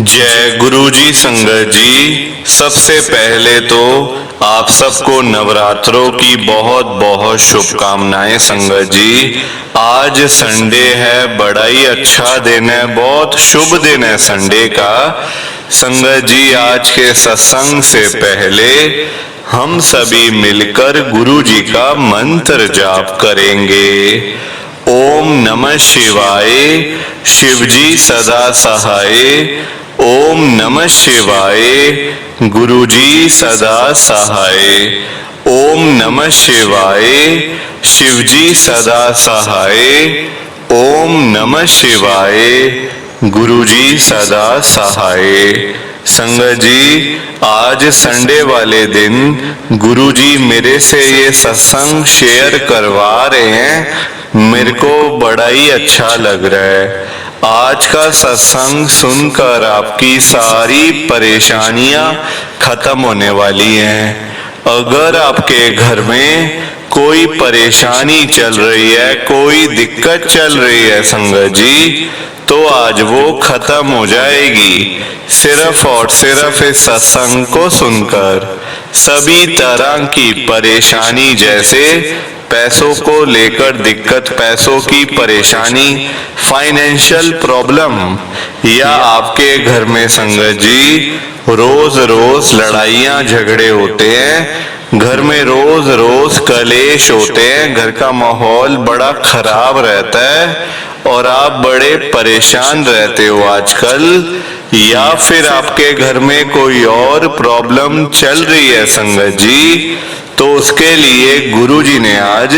जय गुरु जी। संगत जी, सबसे पहले तो आप सबको नवरात्रों की बहुत बहुत शुभकामनाएं। संगत जी, आज संडे है, बड़ा ही अच्छा दिन है, बहुत शुभ दिन है संडे का। संगत जी, आज के सत्संग से पहले हम सभी मिलकर गुरु जी का मंत्र जाप करेंगे। ओम नमः शिवाय, शिव जी सदा सहाय। ओम नमः शिवाय, गुरु जी सदा सहाय। ओम नमः शिवाय, शिव जी सदा सहाय। ओम नमः शिवाय, गुरु जी सदा सहाय। संगत जी, आज संडे वाले दिन गुरु जी मेरे से ये सत्संग शेयर करवा रहे हैं, मेरे को बड़ा ही अच्छा लग रहा है। आज का सत्संग सुनकर आपकी सारी परेशानियां खत्म होने वाली हैं। अगर आपके घर में कोई परेशानी चल रही है, कोई दिक्कत चल रही है संगत जी, तो आज वो खत्म हो जाएगी सिर्फ और सिर्फ इस सत्संग को सुनकर। सभी तरह की परेशानी, जैसे पैसों को लेकर दिक्कत, पैसों की परेशानी, फाइनेंशियल प्रॉब्लम, या आपके घर में संगत जी रोज रोज लड़ाइयां झगड़े होते हैं, घर में रोज रोज कलेश होते हैं, घर का माहौल बड़ा खराब रहता है और आप बड़े परेशान रहते हो आजकल, या फिर आपके घर में कोई और प्रॉब्लम चल रही है संगत जी, तो उसके लिए गुरु जी ने आज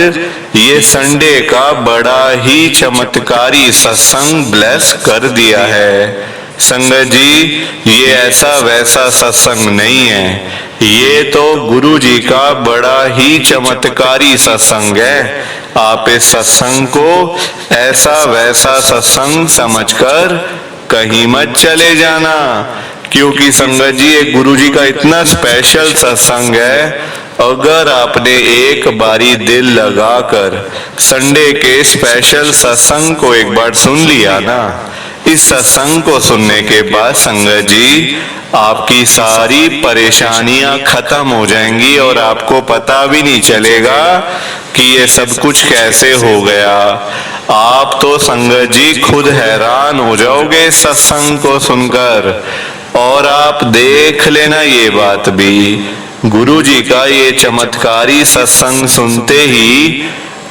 ये संडे का बड़ा ही चमत्कारी सत्संग ब्लेस कर दिया है। संगत जी, ये ऐसा वैसा सत्संग नहीं है, ये तो गुरु जी का बड़ा ही चमत्कारी सत्संग है। आप इस सत्संग को ऐसा वैसा सत्संग समझकर कहीं मत चले जाना, क्योंकि संगत जी ये गुरु जी का इतना स्पेशल सत्संग है। अगर आपने एक बारी दिल लगाकर संडे के स्पेशल सत्संग को एक बार सुन लिया ना, इस सत्संग को सुनने के बाद संगत जी आपकी सारी परेशानियां खत्म हो जाएंगी और आपको पता भी नहीं चलेगा कि ये सब कुछ कैसे हो गया। आप तो संगत जी खुद हैरान हो जाओगे सत्संग को सुनकर। और आप देख लेना ये बात भी, गुरु जी का ये चमत्कारी सत्संग सुनते ही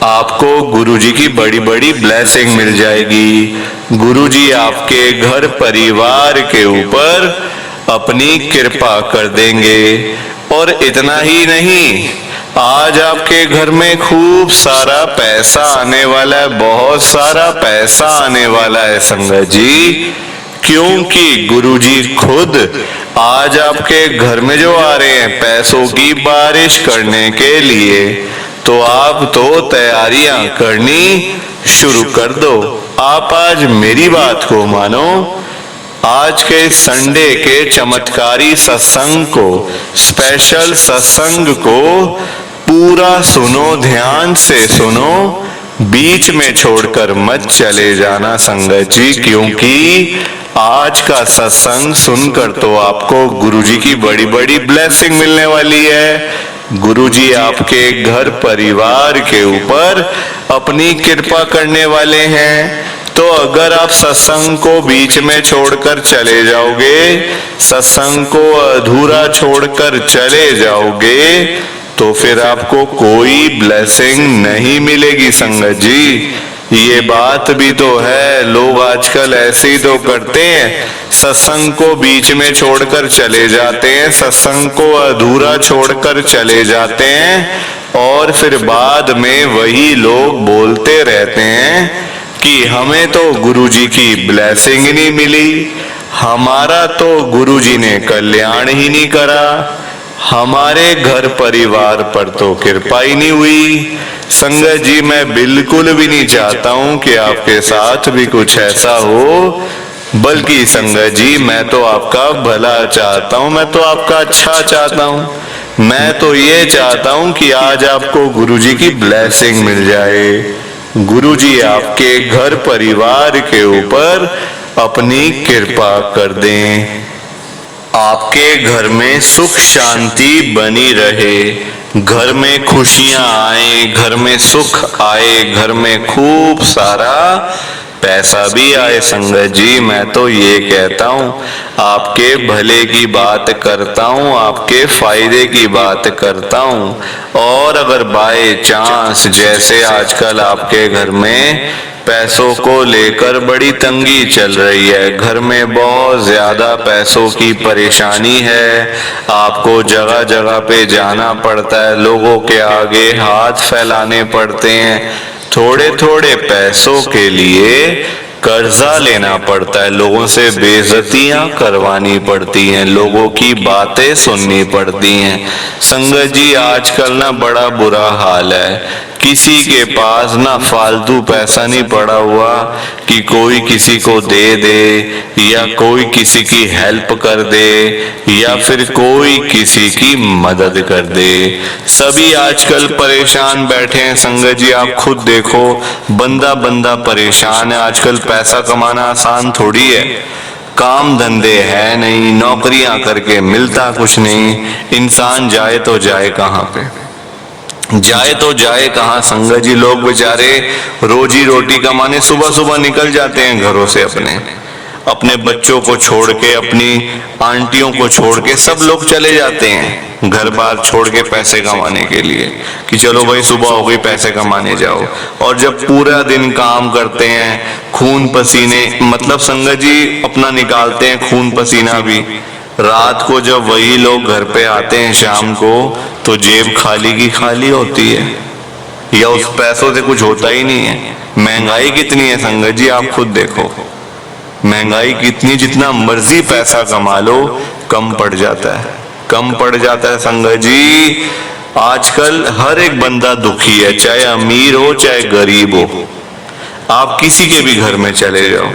आपको गुरु जी की बड़ी बड़ी ब्लेसिंग मिल जाएगी। गुरु जी आपके घर परिवार के ऊपर अपनी कृपा कर देंगे। और इतना ही नहीं, आज आपके घर में खूब सारा पैसा आने वाला है, बहुत सारा पैसा आने वाला है संगत जी, क्योंकि गुरुजी खुद आज आपके घर में जो आ रहे हैं पैसों की बारिश करने के लिए। तो आप तो तैयारियां करनी शुरू कर दो। आप आज मेरी बात को मानो, आज के संडे के चमत्कारी सत्संग को, स्पेशल सत्संग को पूरा सुनो, ध्यान से सुनो, बीच में छोड़कर मत चले जाना संगत जी, क्योंकि आज का सत्संग सुनकर तो आपको गुरुजी की बड़ी बड़ी ब्लेसिंग मिलने वाली है। गुरुजी आपके घर परिवार के ऊपर अपनी कृपा करने वाले हैं। तो अगर आप सत्संग को बीच में छोड़कर चले जाओगे, सत्संग को अधूरा छोड़कर चले जाओगे, तो फिर आपको कोई ब्लेसिंग नहीं मिलेगी संगत जी। ये बात भी तो है, लोग आजकल ऐसे ही तो करते हैं, सत्संग को बीच में छोड़कर चले जाते हैं, सत्संग को अधूरा छोड़कर चले जाते हैं, और फिर बाद में वही लोग बोलते रहते हैं कि हमें तो गुरुजी की ब्लेसिंग ही नहीं मिली, हमारा तो गुरुजी ने कल्याण ही नहीं करा, हमारे घर परिवार पर तो कृपा ही नहीं हुई। संगत जी, मैं बिल्कुल भी नहीं चाहता हूं कि आपके साथ भी कुछ ऐसा हो, बल्कि संगत जी मैं तो आपका भला चाहता हूं, मैं तो आपका अच्छा चाहता हूं। मैं तो ये चाहता हूं कि आज आपको गुरुजी की ब्लेसिंग मिल जाए, गुरुजी आपके घर परिवार के ऊपर अपनी कृपा कर दें। आपके घर में सुख शांति बनी रहे, घर में खुशियां आए, घर में सुख आए, घर में खूब सारा पैसा भी आए। संगत जी, मैं तो ये कहता हूँ, आपके भले की बात करता हूँ, आपके फायदे की बात करता हूँ। और अगर बाय चांस जैसे आजकल आपके घर में पैसों को लेकर बड़ी तंगी चल रही है, घर में बहुत ज्यादा पैसों की परेशानी है, आपको जगह जगह पे जाना पड़ता है, लोगों के आगे हाथ फैलाने पड़ते हैं, थोड़े थोड़े पैसों के लिए कर्जा लेना पड़ता है, लोगों से बेइज्जतियां करवानी पड़ती हैं, लोगों की बातें सुननी पड़ती हैं। संगत जी, आजकल ना बड़ा बुरा हाल है, किसी के पास ना फालतू पैसा नहीं पड़ा हुआ कि कोई किसी को दे दे या कोई किसी की हेल्प कर दे या फिर कोई किसी की मदद कर दे। सभी आजकल परेशान बैठे हैं। संगत जी, आप खुद देखो, बंदा बंदा परेशान है। आजकल पैसा कमाना आसान थोड़ी है, काम धंधे है नहीं, नौकरियां करके मिलता कुछ नहीं, इंसान जाए तो जाए कहाँ पे, जाए तो जाए कहाँ। संगत जी, लोग बेचारे रोजी रोटी कमाने सुबह सुबह निकल जाते हैं घरों से, अपने बच्चों को छोड़ के, अपनी आंटियों को छोड़ के सब लोग चले जाते हैं घर बार छोड़ के पैसे कमाने के लिए कि चलो भाई सुबह हो गई पैसे कमाने जाओ। और जब पूरा दिन काम करते हैं, खून पसीने, मतलब संगत जी अपना निकालते हैं खून पसीना भी, रात को जब वही लोग घर पे आते हैं शाम को, तो जेब खाली की खाली होती है या उस पैसों से कुछ होता ही नहीं है। महंगाई कितनी है संगत जी, आप खुद देखो, महंगाई कितनी, जितना मर्जी पैसा कमा लो कम पड़ जाता है, कम पड़ जाता है। संगत जी, आजकल हर एक बंदा दुखी है, चाहे अमीर हो चाहे गरीब हो। आप किसी के भी घर में चले जाओ,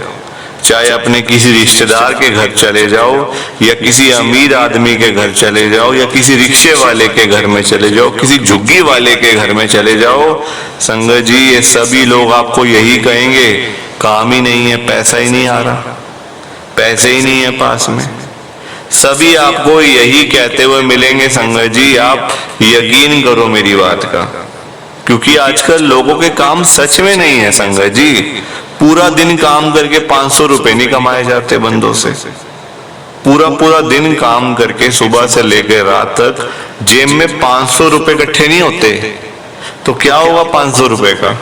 चाहे अपने किसी रिश्तेदार के घर चले जाओ या किसी अमीर आदमी के घर चले जाओ या किसी रिक्शे वाले के घर में चले जाओ, किसी झुग्गी वाले के घर में चले जाओ, संगत जी ये सभी लोग आपको यही कहेंगे, काम ही नहीं है, पैसा ही नहीं आ रहा, पैसे ही नहीं है पास में। सभी आपको यही कहते हुए मिलेंगे। संगत जी, आप यकीन करो मेरी बात का, क्योंकि आजकल लोगों के काम सच में नहीं है। संगत जी, पूरा दिन काम करके 500 रुपए नहीं कमाए जाते बंदों से, पूरा पूरा दिन काम करके सुबह से लेकर रात तक जेब में 500 रुपए इकट्ठे नहीं होते, तो क्या होगा 500 रुपए का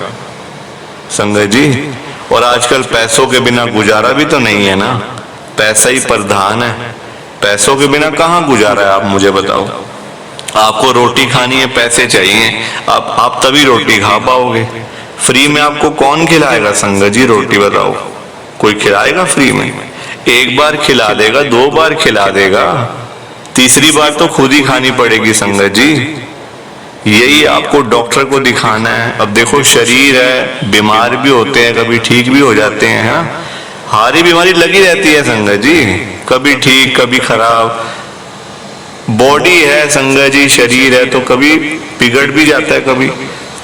संगत जी। और आजकल पैसों के बिना गुजारा भी तो नहीं है ना, पैसा ही प्रधान है, पैसों के बिना कहाँ गुजारा है आप मुझे बताओ। आपको रोटी खानी है, पैसे चाहिए, आप तभी रोटी खा पाओगे। फ्री में आपको कौन खिलाएगा संगत जी, रोटी बताओ, कोई खिलाएगा फ्री में? एक बार खिला देगा, 2 बार खिला देगा, तीसरी बार तो खुद ही खानी पड़ेगी संगत जी। यही आपको डॉक्टर को दिखाना है। अब देखो, शरीर है, बीमार भी होते हैं, कभी ठीक भी हो जाते हैं, हाँ? हारी बीमारी लगी रहती है संगत जी, कभी ठीक कभी खराब। बॉडी है संगत जी, शरीर है, तो कभी बिगड़ भी जाता है, कभी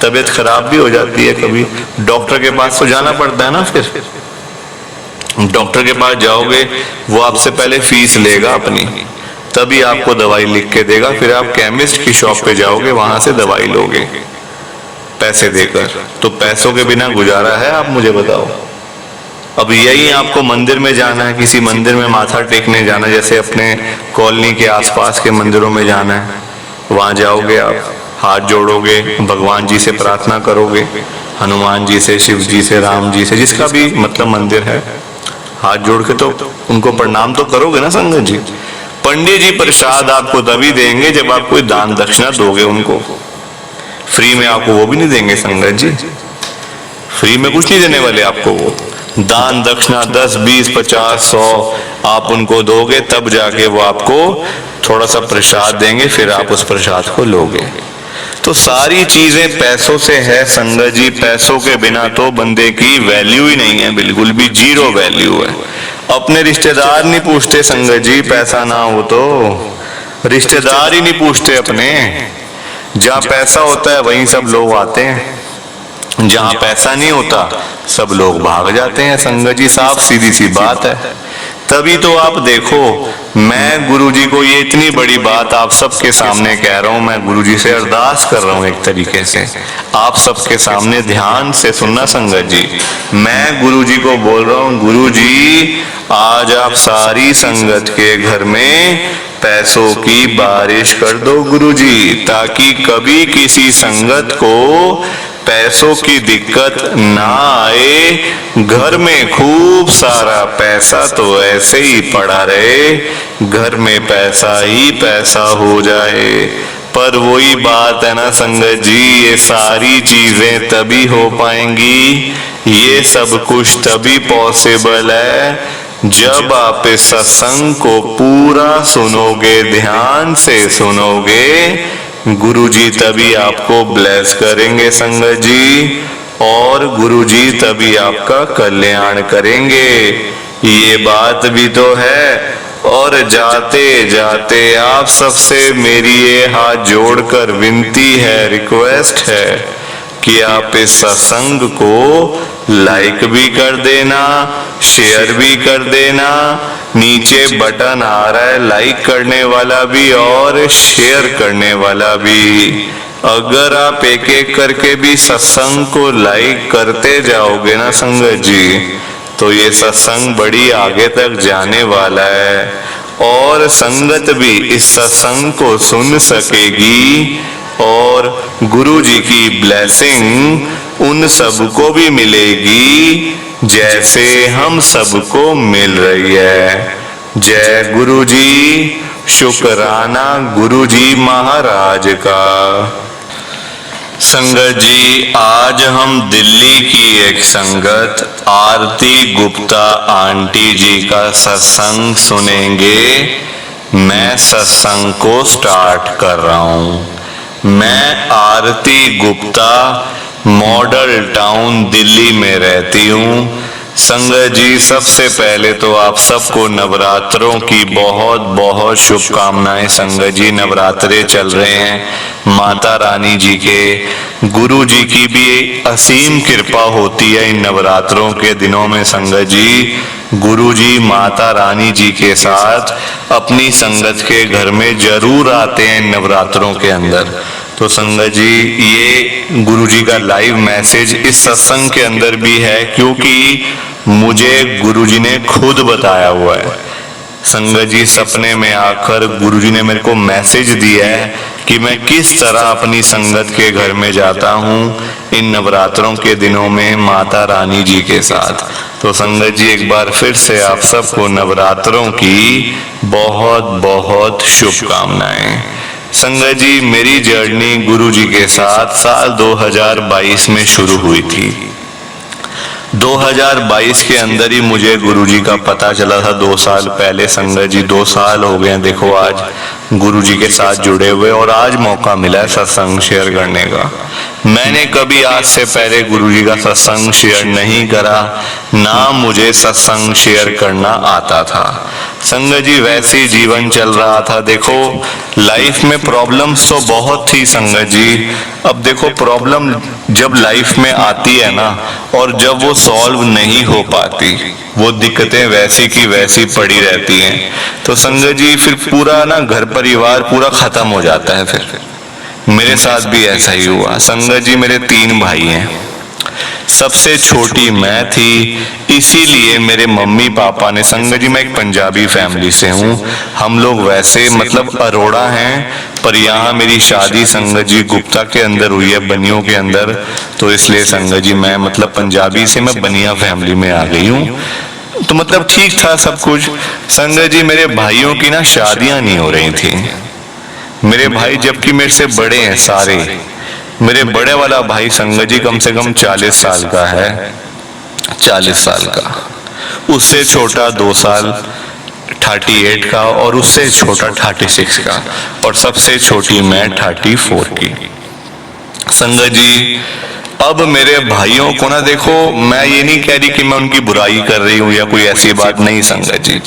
तबीयत खराब भी हो जाती है, कभी डॉक्टर के पास तो जाना पड़ता है ना। फिर डॉक्टर के पास जाओगे, वो आपसे पहले फीस लेगा अपनी, तभी आपको दवाई लिख के देगा, फिर आप केमिस्ट की शॉप पे जाओगे, वहां से दवाई लोगे पैसे देकर। तो पैसों के बिना गुजारा है, आप मुझे बताओ। अब यही आपको मंदिर में जाना है, किसी मंदिर में माथा टेकने जाना है, जैसे अपने कॉलोनी के आसपास के मंदिरों में जाना है, वहां जाओगे, आप हाथ जोड़ोगे, भगवान जी से प्रार्थना करोगे, हनुमान जी से, शिव जी से, राम जी से, जिसका भी मतलब मंदिर है, हाथ जोड़ के तो उनको प्रणाम तो करोगे ना संगत जी। पंडित जी प्रसाद आपको तभी देंगे जब आप कोई दान दक्षिणा दोगे उनको, फ्री में आपको वो भी नहीं देंगे संगत जी, फ्री में कुछ नहीं देने वाले आपको। वो दान दक्षिणा 10, 20, 50, 100 आप उनको दोगे, तब जाके वो आपको थोड़ा सा प्रसाद देंगे, फिर आप उस प्रसाद को लोगे। तो सारी चीजें पैसों से है संगत जी, पैसों के बिना तो बंदे की वैल्यू ही नहीं है, बिल्कुल भी जीरो वैल्यू है। अपने रिश्तेदार नहीं पूछते संगत जी, पैसा ना हो तो रिश्तेदार ही नहीं पूछते अपने, जहाँ पैसा होता है वहीं सब लोग आते हैं। जहाँ पैसा नहीं होता सब लोग भाग जाते हैं संगत जी, साफ सीधी सी बात है। तभी तो आप देखो, मैं गुरुजी को ये इतनी बड़ी बात आप सबके सामने कह रहा हूं, मैं गुरुजी से अरदास कर रहा हूं एक तरीके से, आप सबके सामने ध्यान से सुनना संगत जी। मैं गुरुजी को बोल रहा हूं, गुरुजी आज आप सारी संगत के घर में पैसों की बारिश कर दो गुरुजी, ताकि कभी किसी संगत को पैसों की दिक्कत ना आए, घर में खूब सारा पैसा तो ऐसे ही पड़ा रहे, घर में पैसा ही पैसा हो जाए। पर वही बात है ना संगत जी, ये सारी चीजें तभी हो पाएंगी, ये सब कुछ तभी पॉसिबल है जब आप इस सत्संग को पूरा सुनोगे, ध्यान से सुनोगे। गुरुजी तभी आपको ब्लेस करेंगे संगत जी, और गुरुजी तभी आपका कल्याण करेंगे, ये बात भी तो है। और जाते जाते आप सबसे मेरी ये हाथ जोड़कर विनती है, रिक्वेस्ट है कि आप इस सत्संग को लाइक भी कर देना, शेयर भी कर देना। नीचे बटन आ रहा है लाइक करने वाला भी और शेयर करने वाला भी। अगर आप एक एक करके भी सत्संग को लाइक करते जाओगे ना संगत जी, तो ये सत्संग बड़ी आगे तक जाने वाला है, और संगत भी इस सत्संग को सुन सकेगी, और गुरु जी की ब्लेसिंग उन सबको भी मिलेगी जैसे हम सबको मिल रही है। जय गुरु जी, शुक्राना गुरु जी महाराज का। संगत जी, आज हम दिल्ली की एक संगत आरती गुप्ता आंटी जी का सत्संग सुनेंगे। मैं सत्संग को स्टार्ट कर रहा हूँ। मैं आरती गुप्ता मॉडल टाउन दिल्ली में रहती हूँ। संगत जी, सबसे पहले तो आप सबको नवरात्रों की बहुत बहुत शुभकामनाएं। संगत जी, नवरात्रे चल रहे हैं, माता रानी जी के, गुरु जी की भी असीम कृपा होती है इन नवरात्रों के दिनों में। संगत जी, गुरु जी माता रानी जी के साथ अपनी संगत के घर में जरूर आते हैं नवरात्रों के अंदर। तो संगत जी, ये गुरु जी का लाइव मैसेज इस सत्संग के अंदर भी है, क्योंकि मुझे गुरु जी ने खुद बताया हुआ है। संगत जी, सपने में आकर गुरु जी ने मेरे को मैसेज दिया है कि मैं किस तरह अपनी संगत के घर में जाता हूँ इन नवरात्रों के दिनों में माता रानी जी के साथ। तो संगत जी, एक बार फिर से आप सबको नवरात्रों की बहुत बहुत शुभकामनाएं। संगत जी, मेरी जर्नी गुरु जी के साथ साल 2022 में शुरू हुई थी। 2022 के अंदर ही मुझे गुरुजी का पता चला था। 2 साल पहले संगत जी, 2 साल हो गए देखो आज गुरुजी के साथ जुड़े हुए, और आज मौका मिला है सत्संग शेयर करने का। मैंने कभी आज से पहले गुरुजी का सत्संग शेयर नहीं करा, ना मुझे सत्संग शेयर करना आता था। संगत जी, वैसे ही जीवन चल रहा था। देखो, लाइफ में प्रॉब्लम्स तो बहुत थी संगत जी। अब देखो, प्रॉब्लम जब लाइफ में आती है ना, और जब वो सॉल्व नहीं हो पाती, वो दिक्कतें वैसी की वैसी पड़ी रहती हैं, तो संगत जी फिर पूरा ना घर परिवार पूरा खत्म हो जाता है। फिर मेरे साथ भी ऐसा ही हुआ। संगत जी, मेरे 3 भाई हैं, सबसे छोटी मैं थी, इसीलिए मेरे मम्मी पापा ने, संगत जी मैं एक पंजाबी फैमिली से हूँ, हम लोग वैसे मतलब अरोड़ा हैं, पर यहाँ मेरी शादी संगत जी गुप्ता के अंदर हुई है, बनियों के अंदर। तो इसलिए संगत जी मैं मतलब पंजाबी से मैं बनिया फैमिली में आ गई हूँ। तो मतलब ठीक था सब कुछ। संगत जी, मेरे भाइयों की ना शादियां नहीं हो रही थी। मेरे भाई जबकि मेरे से बड़े हैं सारे, मेरे बड़े वाला भाई संगत जी कम से कम 40 साल का है, 40 साल का। उससे छोटा 2 साल 38 का, और उससे छोटा 36 का, और सबसे छोटी मैं 34 की। संगत जी, अब मेरे भाइयों को ना देखो, मैं ये नहीं कह रही कि मैं उनकी बुराई कर रही हूँ या कोई ऐसी बात नहीं संगत जी।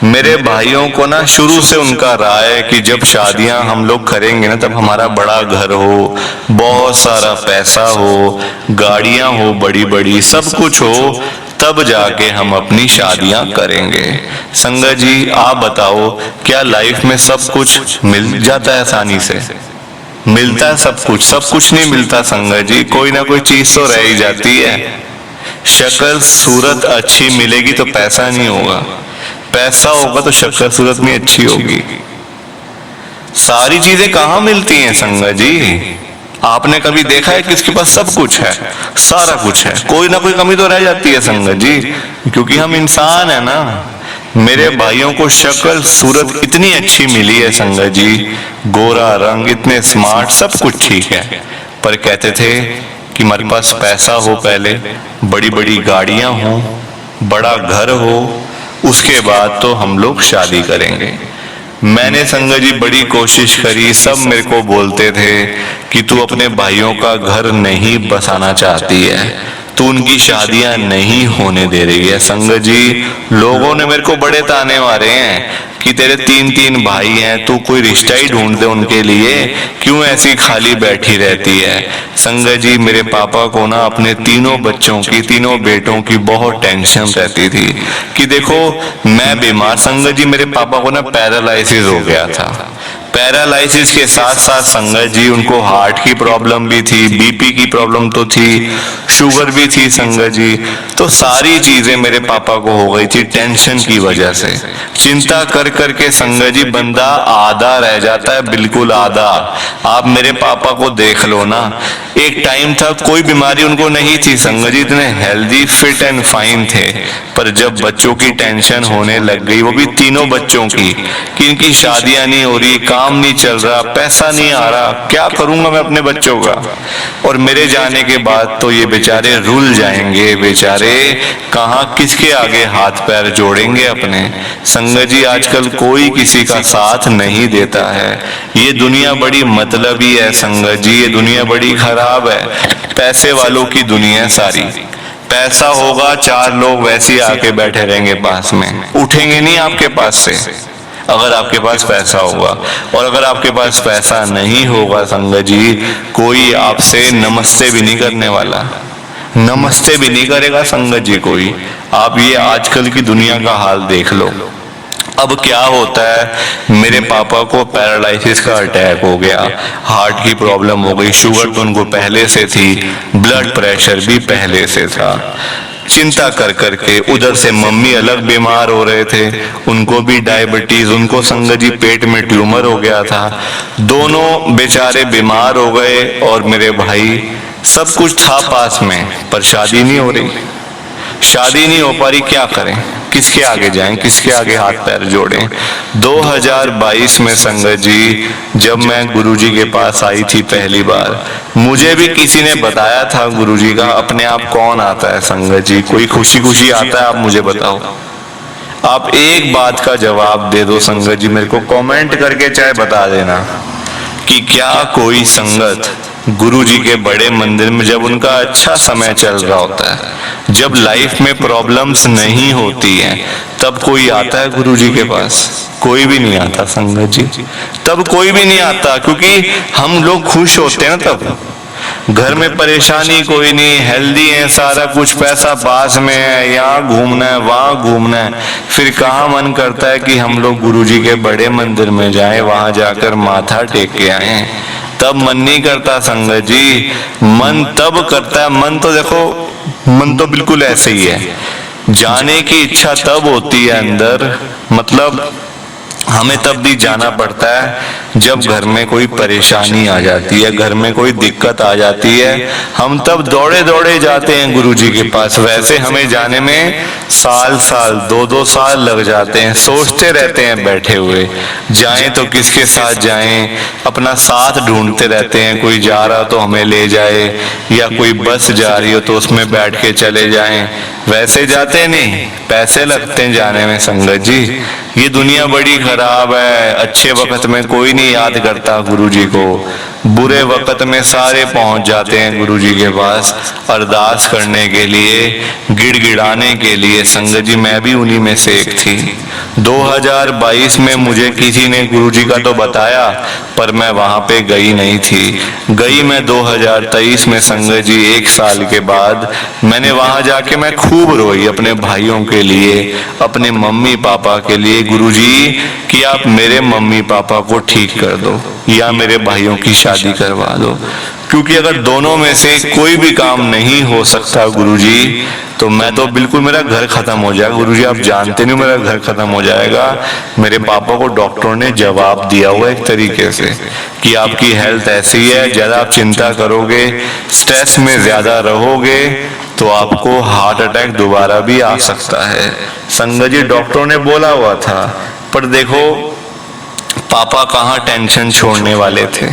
मेरे भाइयों को ना शुरू से उनका राय है कि जब शादियां हम लोग करेंगे ना, तब हमारा बड़ा घर हो, बहुत सारा पैसा हो, गाड़ियां हो बड़ी बड़ी, सब कुछ हो, तब जाके हम अपनी शादियां करेंगे। संगत जी आप बताओ, क्या लाइफ में सब कुछ मिल जाता है आसानी से? मिलता है सब कुछ? सब कुछ नहीं मिलता संगत जी, कोई ना कोई चीज तो रह ही जाती है। शक्ल सूरत अच्छी मिलेगी तो पैसा नहीं होगा, पैसा होगा तो शक्ल सूरत नहीं अच्छी होगी। सारी चीजें कहाँ मिलती हैं संगत जी? आपने कभी देखा है किसके पास सब कुछ है, सारा कुछ है? कोई ना कोई कमी तो रह जाती है संगत जी, क्योंकि हम इंसान है ना। मेरे भाइयों को शक्ल सूरत इतनी अच्छी मिली है संगत जी, गोरा रंग, इतने स्मार्ट, सब कुछ ठीक है, पर कहते थे कि हमारे पास पैसा हो, पहले बड़ी बड़ी गाड़ियां हो, बड़ा घर हो, उसके बाद तो हम लोग शादी करेंगे। मैंने संगत जी बड़ी कोशिश करी, सब मेरे को बोलते थे कि तू अपने भाइयों का घर नहीं बसाना चाहती है, तू उनकी शादियां नहीं होने दे रही है। संगत जी लोगों ने मेरे को बड़े ताने मारे हैं कि तेरे 3-3 भाई हैं, तू कोई रिश्ता ही ढूंढ दे उनके लिए, क्यों ऐसी खाली बैठी रहती है। संगत जी मेरे पापा को ना अपने तीनों बच्चों की, तीनों बेटों की बहुत टेंशन रहती थी कि देखो मैं बीमार, संगत जी मेरे पापा को ना पैरालाइसिस हो गया था। पैरालाइसिस के साथ साथ संगत जी उनको हार्ट की प्रॉब्लम भी थी, बीपी की प्रॉब्लम तो थी, शुगर भी थी संगत जी। तो सारी चीजें मेरे पापा को हो गई थी टेंशन की वजह से। चिंता कर करके संगत जी बंदा आधा रह जाता है, बिल्कुल आधा। आप मेरे पापा को देख लो ना, एक टाइम था कोई बीमारी उनको नहीं थी संगत जी, इतने हेल्दी फिट एंड फाइन थे, पर जब बच्चों की टेंशन होने लग गई, वो भी तीनों बच्चों की, कि इनकी शादियां नहीं हो रही, काम नहीं चल रहा, पैसा नहीं आ रहा, क्या करूंगा मैं अपने बच्चों का। और मेरे जाने के बाद तो ये बेचारे रुल जाएंगे, बेचारे कहाँ किसके आगे हाथ पैर जोड़ेंगे अपने। संगत जी आजकल कोई किसी का साथ नहीं देता है, ये दुनिया बड़ी मतलबी है संगत जी, ये दुनिया बड़ी खराब है, पैसे वालों की दुनिया है सारी। पैसा होगा, 4 लोग वैसे ही आके बैठे रहेंगे पास में, उठेंगे नहीं आपके पास से अगर आपके पास पैसा होगा। और अगर आपके पास पैसा नहीं होगा संगत जी, कोई आपसे नमस्ते भी नहीं करने वाला, नमस्ते भी नहीं करेगा संगत जी कोई। आप ये आजकल की दुनिया का हाल देख लो। अब क्या होता है, मेरे पापा को पैरालाइसिस का अटैक हो गया, हार्ट की प्रॉब्लम हो गई, शुगर तो उनको पहले से थी, ब्लड प्रेशर भी पहले से था। चिंता कर करके उधर से मम्मी अलग बीमार हो रहे थे, उनको भी डायबिटीज, उनको संगत जी पेट में ट्यूमर हो गया था, दोनों बेचारे बीमार हो गए। और मेरे भाई सब कुछ था पास में, पर शादी नहीं हो रही, शादी नहीं हो पा रही, क्या करें, किसके आगे जाएं, किसके आगे हाथ पैर जोड़ें। 2022 में संगत जी जब मैं गुरुजी के पास आई थी पहली बार, मुझे भी किसी ने बताया था गुरुजी का अपने आप कौन आता है संगत जी, कोई खुशी खुशी आता है, आप मुझे बताओ। आप एक बात का जवाब दे दो संगत जी, मेरे को कमेंट करके चाहे बता देना कि क्या कोई संगत गुरुजी के बड़े मंदिर में जब उनका अच्छा समय चल रहा होता है, जब लाइफ में प्रॉब्लम्स नहीं होती हैं, तब कोई आता है गुरुजी के पास? कोई भी नहीं आता संगत जी, तब कोई भी नहीं आता, क्योंकि हम लोग खुश होते हैं ना तब। घर में परेशानी कोई नहीं, हेल्दी है, सारा कुछ पैसा पास में है, यहाँ घूमना है वहां घूमना है, फिर कहाँ मन करता है कि हम लोग गुरुजी के बड़े मंदिर में जाएं, वहां जाकर माथा टेक के आए। तब मन नहीं करता संगत जी, मन तब करता है, मन तो देखो, मन तो बिल्कुल ऐसे ही है, जाने की इच्छा तब होती है अंदर, मतलब हमें तब भी जाना पड़ता है जब घर में कोई परेशानी आ जाती है, घर में कोई दिक्कत आ जाती है, हम तब दौड़े दौड़े जाते हैं गुरुजी के पास। वैसे हमें जाने में साल साल 2-2 साल लग जाते हैं, सोचते रहते हैं बैठे हुए, जाएं तो किसके साथ जाएं, अपना साथ ढूंढते रहते हैं, कोई जा रहा तो हमें ले जाए, या कोई बस जा रही हो तो उसमें बैठ के चले जाएं। वैसे जाते नहीं, पैसे लगते हैं जाने में संगत जी, ये दुनिया बड़ी खराब है, अच्छे वक्त में कोई नहीं याद करता गुरुजी को, बुरे वक्त में सारे पहुंच जाते हैं गुरुजी के पास अरदास करने के लिए, गिड़गिड़ाने के लिए। संगत जी मैं भी उन्हीं में से एक थी। 2022 में मुझे किसी ने गुरुजी का तो बताया, पर मैं वहां पे गई नहीं थी। गई मैं 2023 में संगत जी, 1 साल के बाद। मैंने वहां जाके मैं खूब रोई अपने भाइयों के लिए, अपने मम्मी पापा के लिए, गुरुजी कि आप मेरे मम्मी पापा को ठीक कर दो या मेरे भाइयों की शादी करवा दो, क्योंकि अगर दोनों में से कोई भी काम नहीं हो सकता गुरुजी, तो मैं तो बिल्कुल, मेरा घर खत्म हो जाएगा गुरुजी। आप जानते नहीं मेरा घर खत्म हो जाएगा। मेरे पापा को डॉक्टरों ने जवाब दिया हुआ एक तरीके से कि आपकी हेल्थ ऐसी है, ज्यादा आप चिंता करोगे, स्ट्रेस में ज्यादा रहोगे तो आपको हार्ट अटैक दोबारा भी आ सकता है। संगत जी डॉक्टरों ने बोला हुआ था, पर देखो पापा कहाँ टेंशन छोड़ने वाले थे,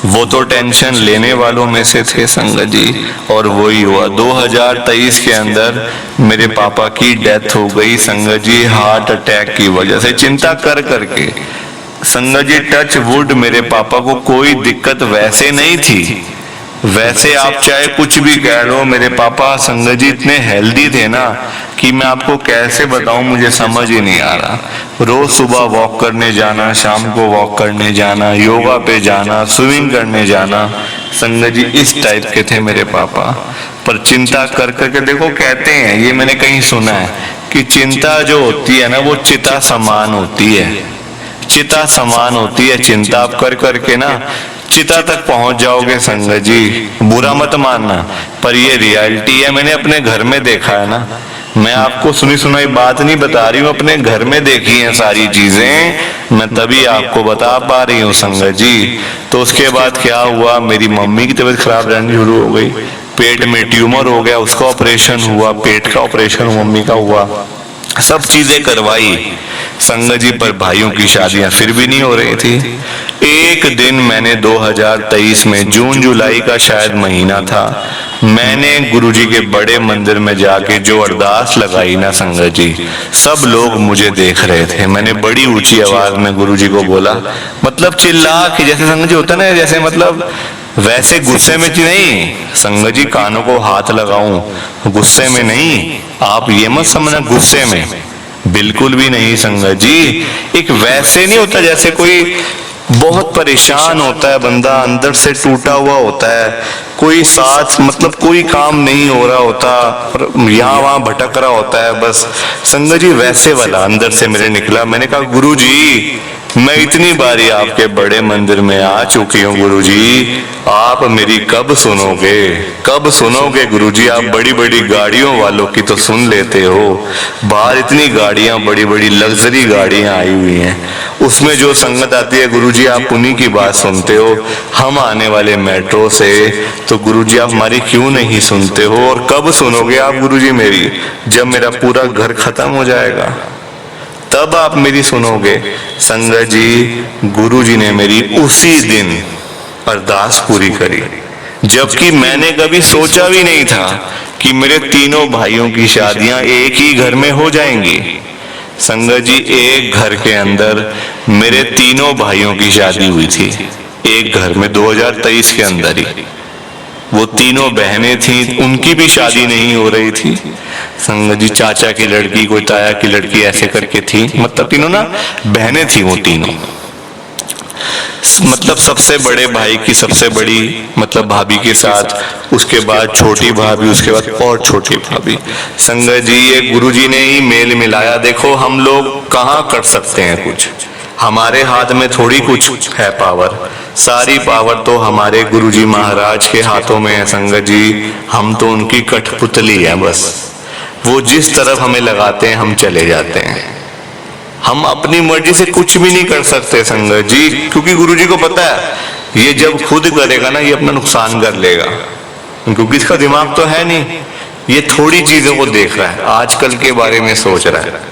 वो तो टेंशन लेने वालों में से थे संगत जी। और वही हुआ 2023 के अंदर मेरे पापा की डेथ हो गई संगत जी, हार्ट अटैक की वजह से, चिंता कर करके। संगत जी टच वुड, मेरे पापा को कोई दिक्कत वैसे नहीं थी, वैसे आप चाहे कुछ भी कह लो, मेरे पापा संगत जी इतने हेल्दी थे ना कि मैं आपको कैसे बताऊं, मुझे समझ ही नहीं आ रहा। रोज सुबह वॉक करने जाना, शाम को वॉक करने जाना, योगा पे जाना, स्विमिंग करने जाना, संगत जी इस टाइप के थे मेरे पापा। पर चिंता कर करके देखो, कहते हैं, ये मैंने कहीं सुना है कि चिंता जो होती है ना वो चिता समान होती है, चिता समान होती है। चिंता आप कर करके ना चिता तक पहुंच जाओगे संगत जी, बुरा मत मानना, पर ये रियलिटी है। मैंने अपने घर में देखा है ना, मैं आपको सुनी सुनाई बात नहीं बता रही हूँ, अपने घर में देखी है सारी चीजें, मैं तभी आपको बता पा रही हूँ संगत जी। तो उसके बाद क्या हुआ, मेरी मम्मी की तबीयत खराब रहनी शुरू हो गई, पेट में ट्यूमर हो गया, उसका ऑपरेशन हुआ, पेट का ऑपरेशन मम्मी का हुआ, सब चीजें करवाई संगत जी, पर भाइयों की शादियां फिर भी नहीं हो रही थी। एक दिन मैंने 2023 में जून जुलाई का शायद महीना था, मैंने गुरुजी के बड़े मंदिर में जाके जो अरदास लगाई ना संगत जी, सब लोग मुझे देख रहे थे। मैंने बड़ी ऊंची आवाज में गुरुजी को बोला, मतलब चिल्ला के, जैसे संगत जी होता ना, जैसे मतलब वैसे गुस्से में नहीं संगत जी, कानों को हाथ लगाऊं, गुस्से में नहीं, आप ये मत समझना गुस्से में, बिल्कुल भी नहीं संगत जी। एक वैसे नहीं होता जैसे कोई बहुत परेशान होता है बंदा, अंदर से टूटा हुआ होता है, कोई साथ मतलब कोई काम नहीं हो रहा होता, यहाँ वहां भटक रहा होता है बस, संगत जी वैसे वाला अंदर से मेरे निकला। मैंने कहा गुरुजी मैं इतनी बारी आपके बड़े मंदिर में आ चुकी हूँ गुरुजी, आप मेरी कब सुनोगे, कब सुनोगे गुरुजी? आप बड़ी बड़ी गाड़ियों वालों की तो सुन लेते हो, बाहर इतनी गाड़ियां, बड़ी बड़ी लग्जरी गाड़ियां आई हुई हैं, उसमें जो संगत आती है गुरुजी आप उन्हीं की बात सुनते हो। हम आने वाले मेट्रो से, तो गुरुजी आप हमारी क्यों नहीं सुनते हो? और कब सुनोगे आप गुरुजी मेरी? जब मेरा पूरा घर खत्म हो जाएगा तब आप मेरी सुनोगे। संगत जी गुरुजी ने मेरी उसी दिन अरदास पूरी करी, जबकि मैंने कभी सोचा भी नहीं था कि मेरे तीनों भाइयों की शादियां एक ही घर में हो जाएंगी। संगत जी एक घर के अंदर मेरे तीनों भाइयों की शादी हुई थी, एक घर में 2023 के अंदर ही। वो तीनों बहनें थी, उनकी भी शादी नहीं हो रही थी। संगत जी चाचा की लड़की, कोई ताया की लड़की, ऐसे करके थी, मतलब तीनों ना बहनें थी वो तीनों। मतलब सबसे बड़े भाई की सबसे बड़ी मतलब भाभी के साथ, उसके बाद छोटी भाभी, उसके बाद और छोटी भाभी। संगत जी ये गुरुजी ने ही मेल मिलाया। देखो हम लोग कहाँ कर सकते हैं कुछ, हमारे हाथ में थोड़ी कुछ है पावर, सारी पावर तो हमारे गुरुजी महाराज के हाथों में है। संगत जी हम तो उनकी कठपुतली है बस, वो जिस तरफ हमें लगाते हैं हम चले जाते हैं, हम अपनी मर्जी से कुछ भी नहीं कर सकते संगत जी, क्योंकि गुरुजी को पता है ये जब खुद करेगा ना ये अपना नुकसान कर लेगा, क्योंकि इसका दिमाग तो है नहीं, ये थोड़ी चीजों को देख रहा है, आजकल के बारे में सोच रहा है।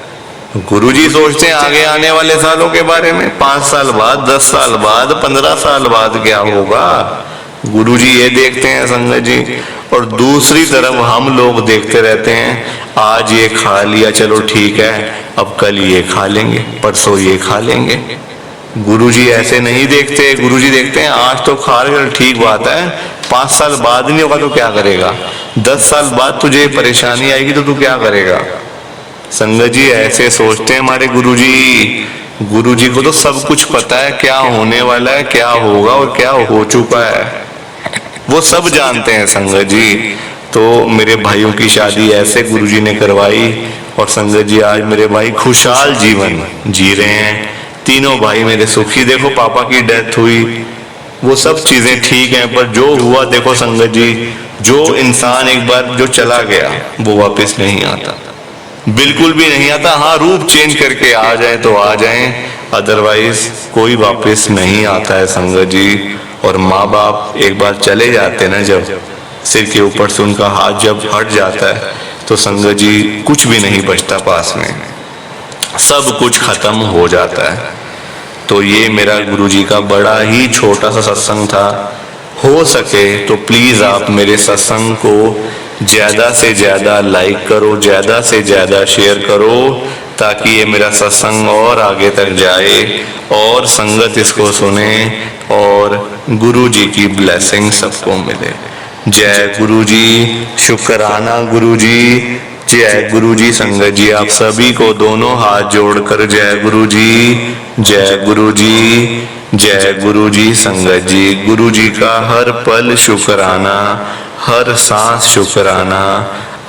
गुरुजी सोचते हैं आगे आने वाले सालों के बारे में, 5 साल बाद, 10 साल बाद, 15 साल बाद क्या होगा, गुरुजी ये देखते हैं संगत जी। और दूसरी तरफ हम लोग देखते रहते हैं, आज ये खा लिया चलो ठीक है, अब कल ये खा लेंगे, परसों ये खा लेंगे। गुरुजी ऐसे नहीं देखते, गुरुजी देखते हैं आज तो खा रहे, ठीक बात है, 5 साल बाद नहीं होगा तो क्या करेगा, 10 साल बाद तुझे परेशानी आएगी तो तू क्या करेगा। संगत जी ऐसे सोचते हैं हमारे गुरुजी। गुरुजी को तो सब कुछ पता है, क्या होने वाला है, क्या होगा और क्या हो चुका है, वो सब जानते हैं संगत जी। तो मेरे भाइयों की शादी ऐसे गुरुजी ने करवाई और संगत जी आज मेरे भाई खुशहाल जीवन जी रहे हैं। तीनों भाई मेरे सुखी। देखो पापा की डेथ हुई, वो सब चीजें ठीक हैं, पर जो हुआ देखो संगत जी, जो इंसान एक बार जो चला गया वो वापस नहीं आता, बिल्कुल भी नहीं आता। हाँ रूप चेंज करके आ जाए तो आ जाए, अदरवाइज कोई वापस नहीं आता है संगत जी। और माँ बाप एक बार चले जाते ना, जब सिर के ऊपर से उनका हाथ जब हट जाता है तो संगत जी कुछ भी नहीं बचता पास में, सब कुछ खत्म हो जाता है। तो ये मेरा गुरुजी का बड़ा ही छोटा सा सत्संग था। हो सके तो प्लीज आप मेरे सत्संग को ज्यादा से ज्यादा लाइक करो, ज्यादा से ज्यादा शेयर करो, ताकि ये मेरा सत्संग और आगे तक जाए और संगत इसको सुने और गुरुजी की ब्लेसिंग सबको मिले। जय गुरुजी, शुक्राना गुरुजी, जय गुरुजी। संगत जी आप सभी को दोनों हाथ जोड़कर जय गुरुजी, जय गुरुजी, जय गुरुजी। संगत जी गुरुजी का हर पल शुक्राना, हर सांस शुक्राना।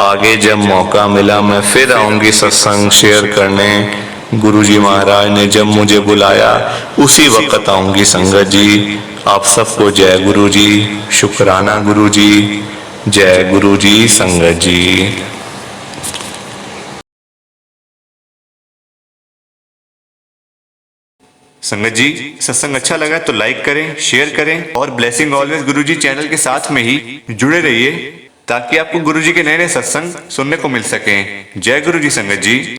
आगे जब मौका मिला मैं फिर आऊंगी सत्संग शेयर करने। गुरुजी महाराज ने जब मुझे बुलाया उसी वक्त आऊंगी संगत जी। आप सबको जय गुरुजी, शुक्राना गुरुजी, जय गुरुजी। संगत जी संगत जी सत्संग अच्छा लगा तो लाइक करें, शेयर करें और ब्लेसिंग ऑलवेज गुरुजी चैनल के साथ में ही जुड़े रहिए, ताकि आपको गुरुजी के नए नए सत्संग सुनने को मिल सकें। जय गुरुजी संगत जी।